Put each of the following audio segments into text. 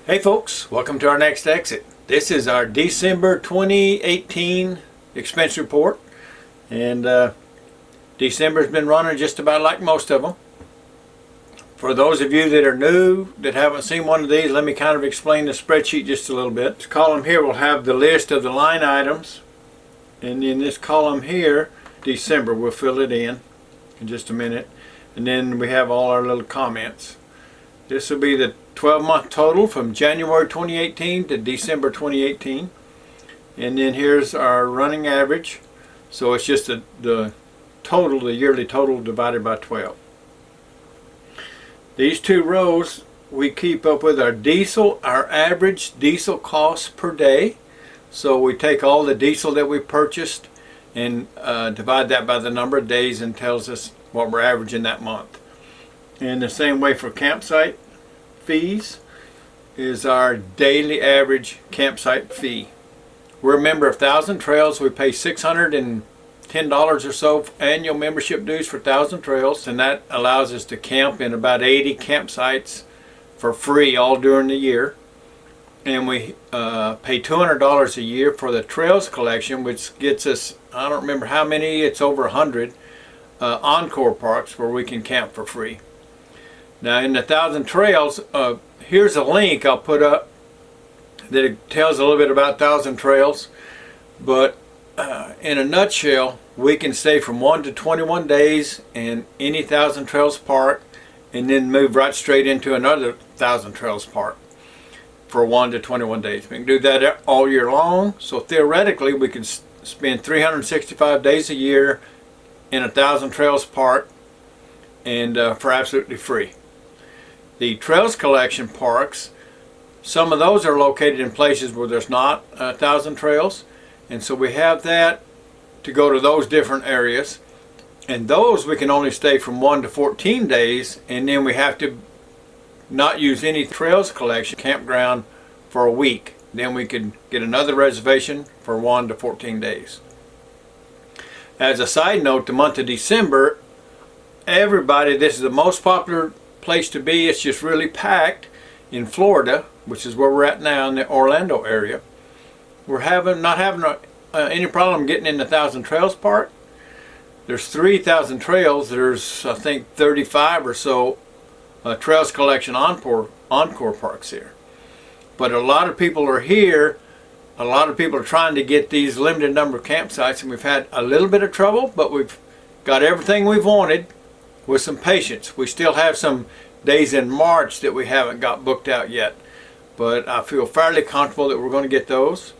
Hey folks, welcome to our next exit. This is our December 2018 expense report, and December's been running just about like most of them. For those of you that are new, that haven't seen one of these, let me kind of explain the spreadsheet just a little bit. This column here will have the list of the line items, and in this column here, December, we'll fill it in just a minute, and then we have all our little comments. This will be the 12-month total from January 2018 to December 2018, and then here's our running average. So it's just the total, the yearly total divided by 12. These two rows we keep up with our diesel, our average diesel costs per day. So we take all the diesel that we purchased and divide that by the number of days and tells us what we're averaging that month. And the same way for campsite fees is our daily average campsite fee. We're a member of 1,000 Trails. We pay $610 or so annual membership dues for 1,000 Trails, and that allows us to camp in about 80 campsites for free all during the year. And we pay $200 a year for the Trails collection, which gets us, I don't remember how many, it's over 100 encore parks where we can camp for free. Now in the 1,000 Trails, here's a link I'll put up that tells a little bit about 1,000 Trails, but in a nutshell, we can stay from 1 to 21 days in any 1,000 Trails park and then move right straight into another 1,000 Trails park for 1 to 21 days. We can do that all year long, so theoretically we can spend 365 days a year in a 1,000 Trails park and for absolutely free. The Trails collection parks, some of those are located in places where there's not 1,000 Trails, and so we have that to go to those different areas, and those we can only stay from 1 to 14 days, and then we have to not use any Trails collection campground for a week. Then we could get another reservation for 1 to 14 days. As a side note, the month of December, everybody, this is the most popular place to be. It's just really packed in Florida, which is where we're at now in the Orlando area. We're not having any problem getting in the 1,000 Trails park. There's 3,000 Trails. There's I think 35 or so Trails collection encore parks here. But a lot of people are here. A lot of people are trying to get these limited number of campsites, and we've had a little bit of trouble, but we've got everything we've wanted with some patience. We still have some days in March that we haven't got booked out yet, but I feel fairly comfortable that we're going to get those,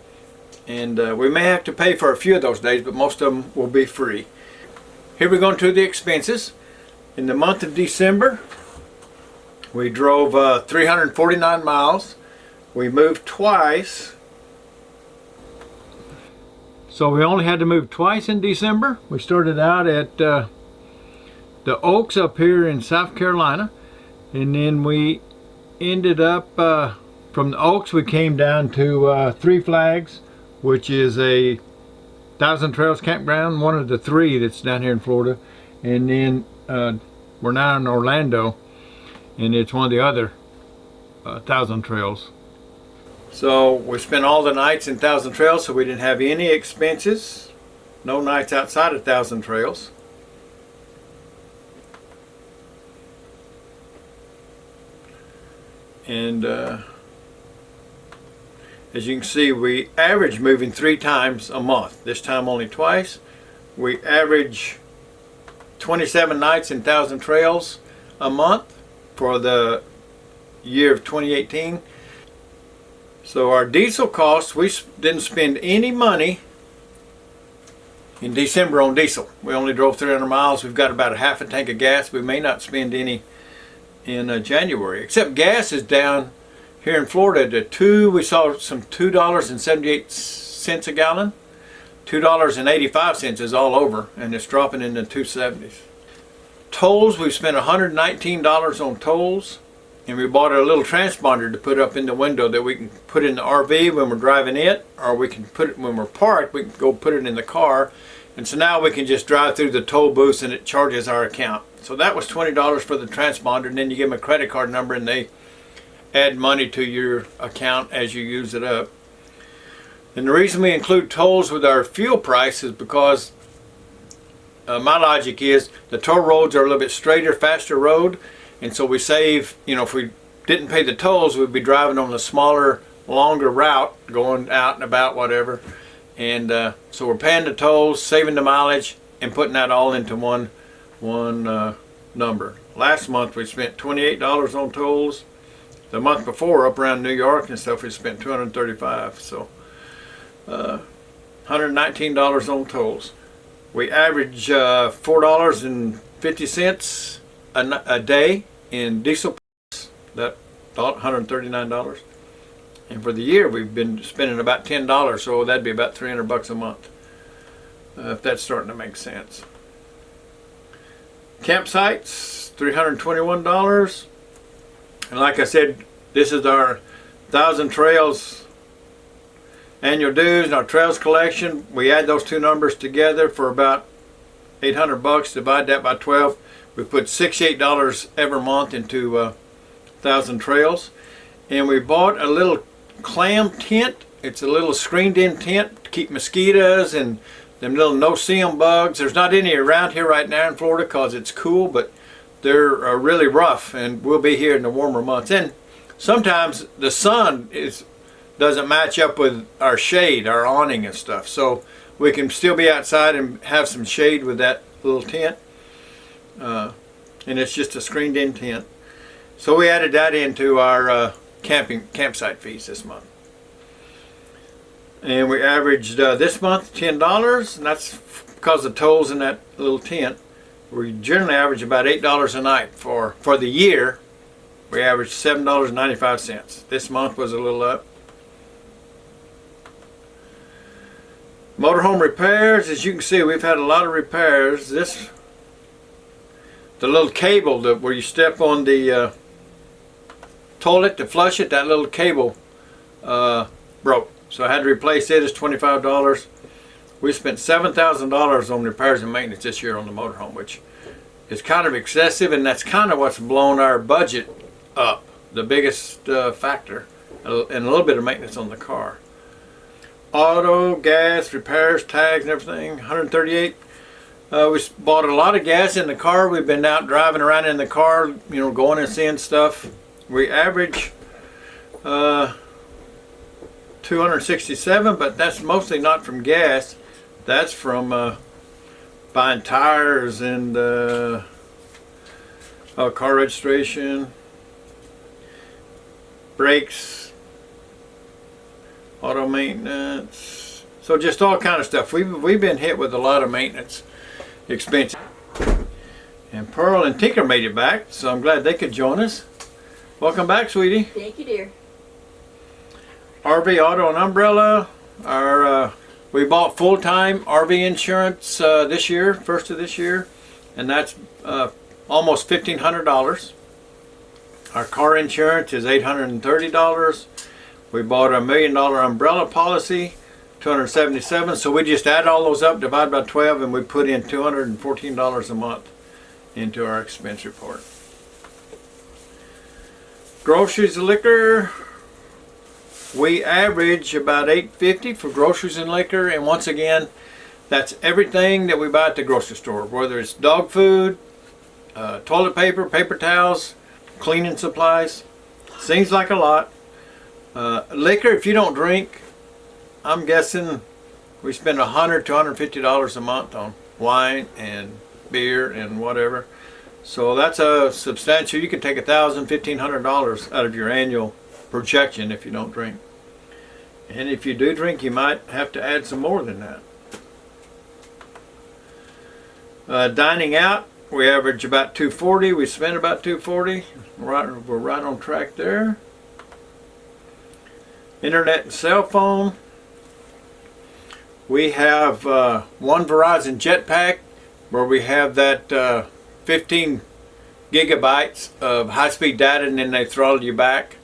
and we may have to pay for a few of those days, but most of them will be free. Here we're going to the expenses. In the month of December, we drove 349 miles. We moved twice. So we only had to move twice in December. We started out at the Oaks up here in South Carolina, and then we ended up from the Oaks we came down to Three Flags, which is a 1,000 Trails campground, one of the three that's down here in Florida, and then we're now in Orlando, and it's one of the other 1,000 Trails. So we spent all the nights in 1,000 Trails, so we didn't have any expenses, no nights outside of 1,000 Trails. And as you can see, we average moving 3 times a month. This time only twice. We average 27 nights in 1,000 Trails a month for the year of 2018. So our diesel costs, we didn't spend any money in December on diesel. We only drove 300 miles. We've got about a half a tank of gas. We may not spend any in January, except gas is down here in Florida to we saw some $2.78 a gallon. $2.85 is all over, and it's dropping in the 270s. Tolls, we've spent $119 on tolls, and we bought a little transponder to put up in the window that we can put in the RV when we're driving it, or we can put it when we're parked. We can go put it in the car, and so now we can just drive through the toll booths and it charges our account. So that was $20 for the transponder, and then you give them a credit card number and they add money to your account as you use it up. And the reason we include tolls with our fuel price is because my logic is the toll roads are a little bit straighter, faster road, and so we save, if we didn't pay the tolls, we'd be driving on the smaller, longer route, going out and about, whatever. And so we're paying the tolls, saving the mileage, and putting that all into one number. Last month we spent $28 on tolls. The month before, up around New York and stuff, we spent $235. So $119 on tolls. We average $4.50 a day in diesel price. That $139. And for the year, we've been spending about $10, so that'd be about $300 a month, if that's starting to make sense. Campsites, $321. And like I said, this is our 1,000 Trails annual dues and our trails collection. We add those two numbers together for about $800. Divide that by 12. We put $68 every month into 1,000 Trails. And we bought a little clam tent. It's a little screened in tent to keep mosquitoes and them little no-see-um bugs. There's not any around here right now in Florida because it's cool, but they're really rough, and we'll be here in the warmer months. And sometimes the sun doesn't match up with our shade, our awning and stuff, so we can still be outside and have some shade with that little tent. And it's just a screened in tent. So we added that into our campsite fees this month. And we averaged this month $10, and that's because of tolls in that little tent. We generally average about $8 a night. For the year, we averaged $7.95. This month was a little up. Motorhome repairs, as you can see, we've had a lot of repairs. The little cable where you step on the toilet to flush it, that little cable broke. So I had to replace it. It's $25. We spent $7,000 on repairs and maintenance this year on the motorhome, which is kind of excessive, and that's kind of what's blown our budget up. The biggest factor, and a little bit of maintenance on the car. Auto, gas, repairs, tags, and everything, $138. We bought a lot of gas in the car. We've been out driving around in the car, going and seeing stuff. We average 267, but that's mostly not from gas. That's from buying tires and car registration, brakes, auto maintenance. So just all kind of stuff. We've been hit with a lot of maintenance expenses. And Pearl and Tinker made it back, so I'm glad they could join us. Welcome back, sweetie. Thank you, dear. RV, auto, and umbrella. We bought full-time RV insurance this year, first of this year, and that's almost $1,500. Our car insurance is $830. We bought a $1 million umbrella policy, $277. So we just add all those up, divide by 12, and we put in $214 a month into our expense report. Groceries and liquor. We average about $8.50 for groceries and liquor, and once again, that's everything that we buy at the grocery store, whether it's dog food, toilet paper, paper towels, cleaning supplies. Seems like a lot. Liquor, if you don't drink, I'm guessing we spend $100 to $150 a month on wine and beer and whatever. So that's a substantial. You can take $1,000, $1,500 out of your annual projection if you don't drink. And if you do drink, you might have to add some more than that. Dining out, we average about $240. We spend about $240. We're right on track there. Internet and cell phone. We have one Verizon Jetpack where we have that 15 gigabytes of high-speed data, and then they throttle you back.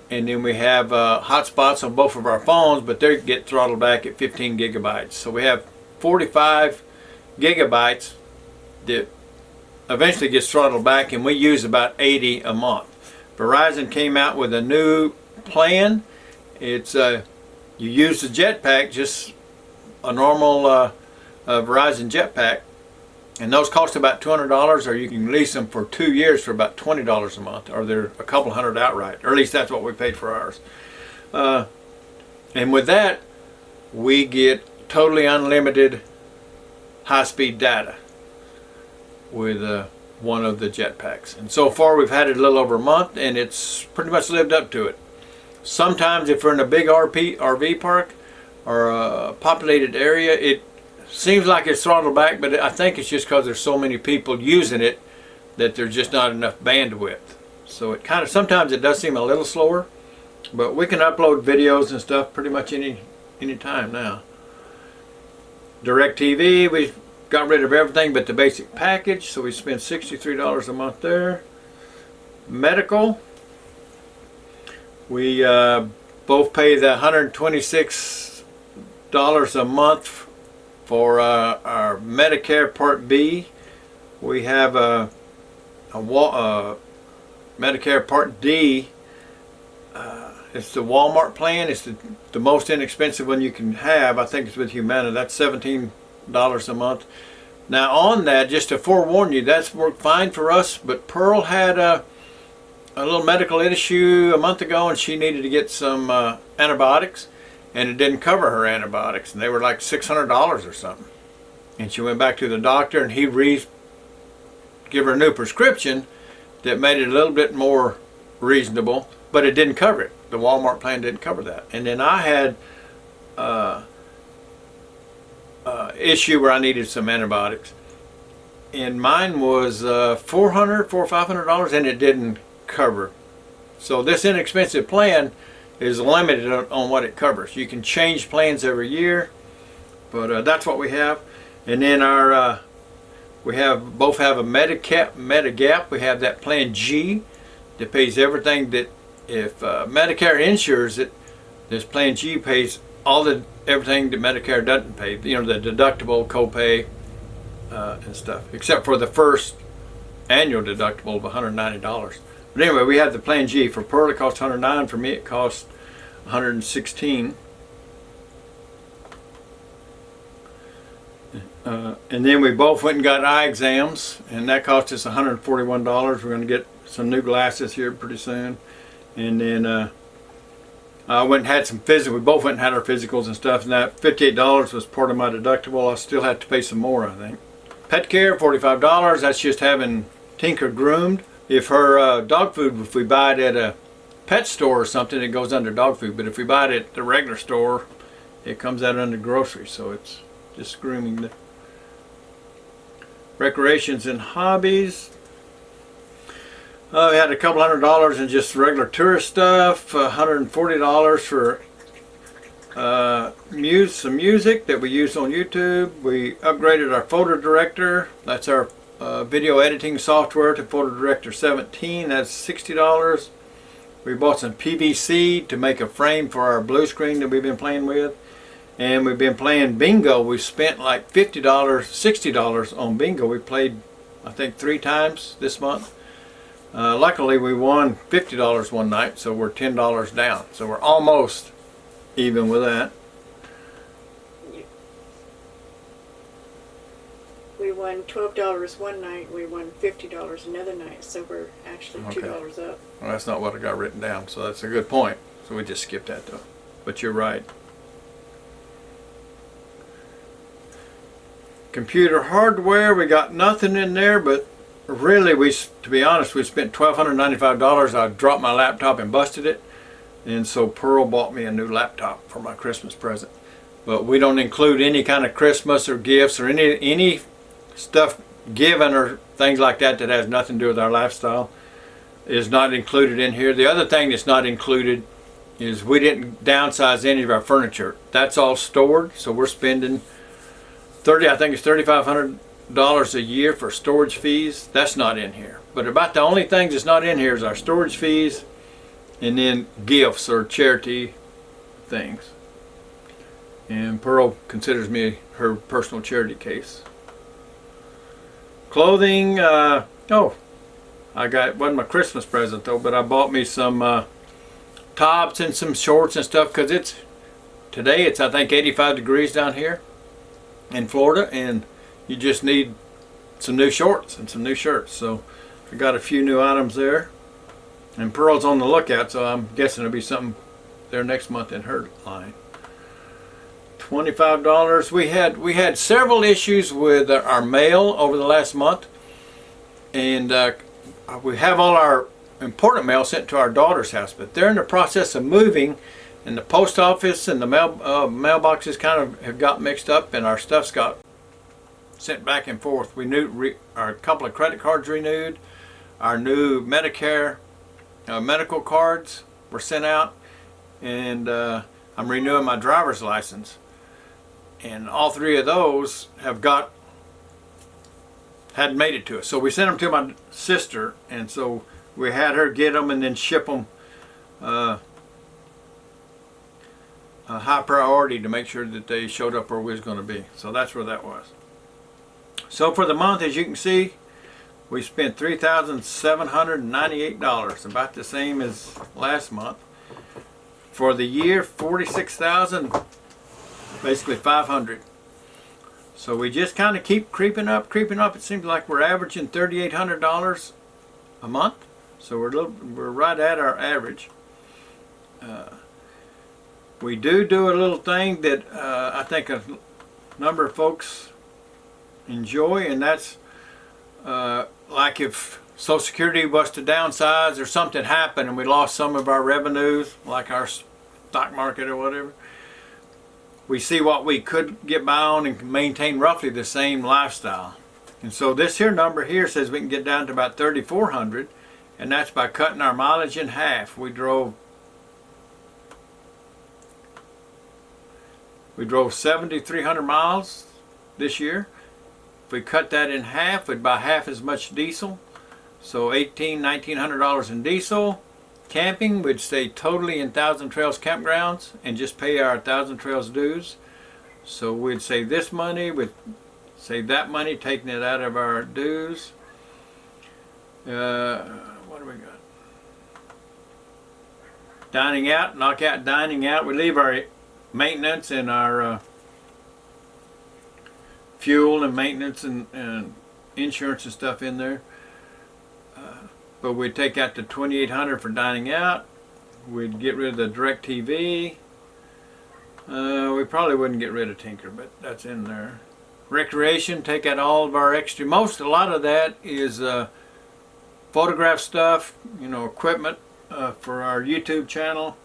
And then we have hotspots on both of our phones, but they get throttled back at 15 gigabytes. So we have 45 gigabytes that eventually gets throttled back, and we use about 80 a month. Verizon came out with a new plan. It's you use the jetpack, just a normal Verizon jetpack, and those cost about $200, or you can lease them for 2 years for about $20 a month, or they're a couple hundred outright, or at least that's what we paid for ours. And with that, we get totally unlimited high-speed data with one of the jetpacks. And so far we've had it a little over a month, and it's pretty much lived up to it. Sometimes if we're in a big RV park or a populated area, it seems like it's throttled back, but I think it's just because there's so many people using it that there's just not enough bandwidth. So it kind of, sometimes it does seem a little slower, but we can upload videos and stuff pretty much any time now. DirecTV, we got rid of everything but the basic package, so we spent $63 a month there. Medical, we both pay the $126 a month for our Medicare Part B. We have a Medicare Part D. It's the Walmart plan. It's the most inexpensive one you can have. I think it's with Humana. That's $17 a month. Now on that, just to forewarn you, that's worked fine for us, but Pearl had a little medical issue a month ago, and she needed to get some antibiotics, and it didn't cover her antibiotics, and they were like $600 or something. And she went back to the doctor, and he gave her a new prescription that made it a little bit more reasonable, but it didn't cover it. The Walmart plan didn't cover that. And then I had issue where I needed some antibiotics, and mine was $400 or $500, and it didn't cover. So this inexpensive plan is limited on what it covers. You can change plans every year, but that's what we have. And then our we both have a Medigap. We have that plan G that pays everything that if Medicare insures it. This plan G pays everything that Medicare doesn't pay. You know, the deductible, copay, and stuff, except for the first annual deductible of $190. But anyway, we have the plan G. For Pearl it costs $109. For me it costs $116. And then we both went and got eye exams, and that cost us $141. We're going to get some new glasses here pretty soon. And then I went and had some physicals. We both went and had our physicals and stuff, and that $58 was part of my deductible. I still have to pay some more, I think. Pet care, $45. That's just having Tinker groomed. If her dog food, if we buy it at a pet store or something, it goes under dog food. But if we buy it at the regular store, it comes out under groceries. So it's just grooming. Recreations and hobbies. We had a couple $100 in just regular tourist stuff. $140 for some music that we use on YouTube. We upgraded our photo director. That's our video editing software to photo director 17. That's $60. We bought some PVC to make a frame for our blue screen that we've been playing with. And we've been playing bingo. We spent like $50, $60 on bingo. We played, I think, 3 times this month. Luckily, we won $50 one night, so we're $10 down. So we're almost even with that. We won $12 one night. We won $50 another night. So we're actually $2 up. Well, that's not what I got written down, so that's a good point. So we just skipped that though. But you're right. Computer hardware, we got nothing in there, but really, to be honest, we spent $1,295. I dropped my laptop and busted it, and so Pearl bought me a new laptop for my Christmas present. But we don't include any kind of Christmas or gifts or any stuff given or things like that that has nothing to do with our lifestyle is not included in here. The other thing that's not included is we didn't downsize any of our furniture. That's all stored, so we're spending I think it's $3,500 a year for storage fees. That's not in here. But about the only things that's not in here is our storage fees and then gifts or charity things. And Pearl considers me her personal charity case. Clothing, wasn't my Christmas present though, but I bought me some tops and some shorts and stuff, because today it's I think 85 degrees down here in Florida, and you just need some new shorts and some new shirts. So I got a few new items there, and Pearl's on the lookout, so I'm guessing there'll be something there next month in her line. $25. We had several issues with our mail over the last month, and we have all our important mail sent to our daughter's house, but they're in the process of moving, and the post office and the mailboxes kind of have got mixed up, and our stuff's got sent back and forth. We our couple of credit cards renewed, our new Medicare medical cards were sent out, and I'm renewing my driver's license, and all three of those hadn't made it to us. So we sent them to my sister, and so we had her get them and then ship them a high priority to make sure that they showed up where we was going to be. So that's where that was. So for the month, as you can see, we spent $3,798, about the same as last month. For the year, $46,000, basically $500. So we just kind of keep creeping up. It seems like we're averaging $3,800 a month. So we're right at our average. We do a little thing that I think a number of folks enjoy, and that's like if Social Security was to downsize or something happened and we lost some of our revenues, like our stock market or whatever, we see what we could get by on and maintain roughly the same lifestyle. And so this here number here says we can get down to about $3,400, and that's by cutting our mileage in half. We drove 7,300 miles this year. If we cut that in half, we'd buy half as much diesel. So $1,900 in diesel. Camping, we'd stay totally in Thousand Trails campgrounds and just pay our Thousand Trails dues. So we'd save this money, we'd save that money, taking it out of our dues. What do we got? Dining out, knock out dining out. We leave our maintenance and our fuel and maintenance and insurance and stuff in there. But we'd take out the $2,800 for dining out. We'd get rid of the DirecTV. We probably wouldn't get rid of Tinker, but that's in there. Recreation, take out all of our extra. A lot of that is photograph stuff, equipment for our YouTube channel,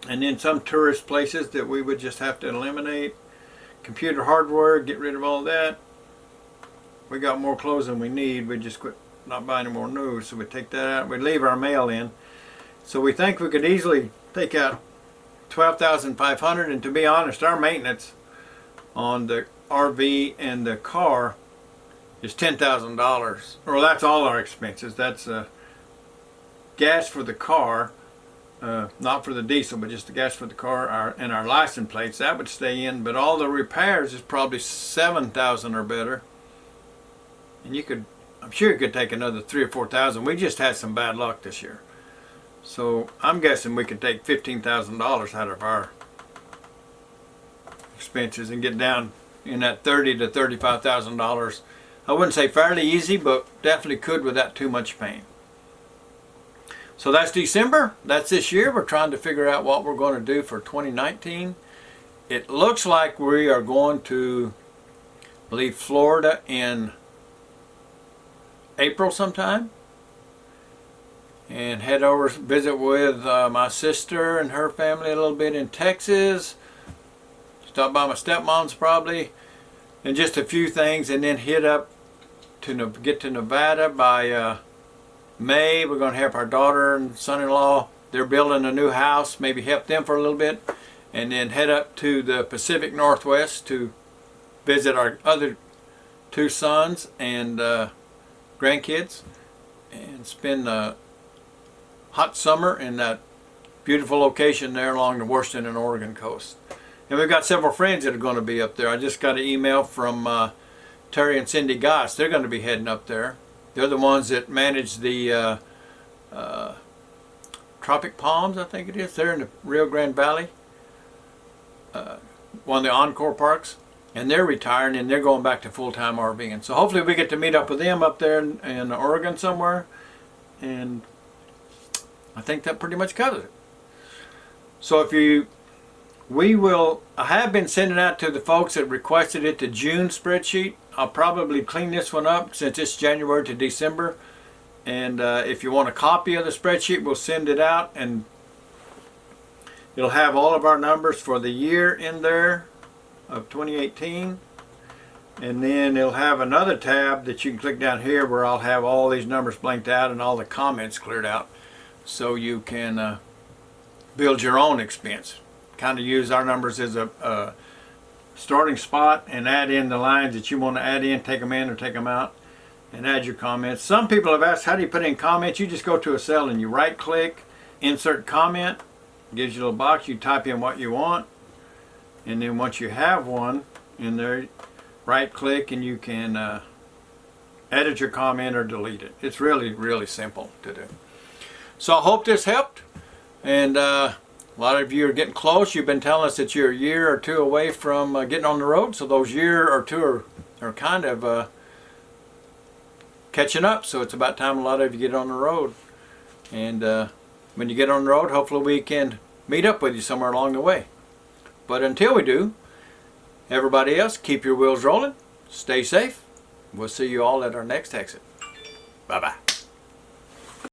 and then some tourist places that we would just have to eliminate. Computer hardware, get rid of all that. We got more clothes than we need. We just quit not buying any more new, so we take that out. We leave our mail in. So we think we could easily take out $12,500, and to be honest, our maintenance on the RV and the car is $10,000. Well, that's all our expenses. That's gas for the car, not for the diesel, but just the gas for the car, and our license plates. That would stay in, but all the repairs is probably $7,000 or better. And I'm sure you could take another $3,000 or $4,000. We just had some bad luck this year. So I'm guessing we could take $15,000 out of our expenses and get down in that $30,000 to $35,000. I wouldn't say fairly easy, but definitely could without too much pain. So that's December. That's this year. We're trying to figure out what we're going to do for 2019. It looks like we are going to leave Florida in April sometime and head over, visit with my sister and her family a little bit in Texas, stop by my stepmom's probably, and just a few things, and then head up to get to Nevada by May. We're going to help our daughter and son-in-law. They're building a new house, maybe help them for a little bit, and then head up to the Pacific Northwest to visit our other two sons and grandkids, and spend a hot summer in that beautiful location there along the Washington and Oregon coast. And we've got several friends that are going to be up there. I just got an email from Terry and Cindy Goss. They're going to be heading up there. They're the ones that manage the Tropic Palms, I think it is. They're in the Rio Grande Valley, one of the Encore parks, and they're retiring and they're going back to full-time RVing. So hopefully we get to meet up with them up there in Oregon somewhere, and I think that pretty much covers it. So I have been sending out to the folks that requested it the June spreadsheet. I'll probably clean this one up since it's January to December. And if you want a copy of the spreadsheet, we'll send it out, and it'll have all of our numbers for the year in there of 2018. And then it'll have another tab that you can click down here where I'll have all these numbers blanked out and all the comments cleared out, so you can build your own expense. Kind of use our numbers as a starting spot and add in the lines that you want to add in, take them in or take them out, and add your comments. Some people have asked, how do you put in comments? You just go to a cell and you right click, insert comment, it gives you a little box, you type in what you want, and then once you have one in there, right click and you can edit your comment or delete it. It's really, really simple to do. So I hope this helped, and a lot of you are getting close. You've been telling us that you're a year or two away from getting on the road, so those year or two are kind of catching up. So it's about time a lot of you get on the road, and when you get on the road, hopefully we can meet up with you somewhere along the way. But until we do, everybody else, keep your wheels rolling, stay safe. We'll see you all at our next exit. Bye bye.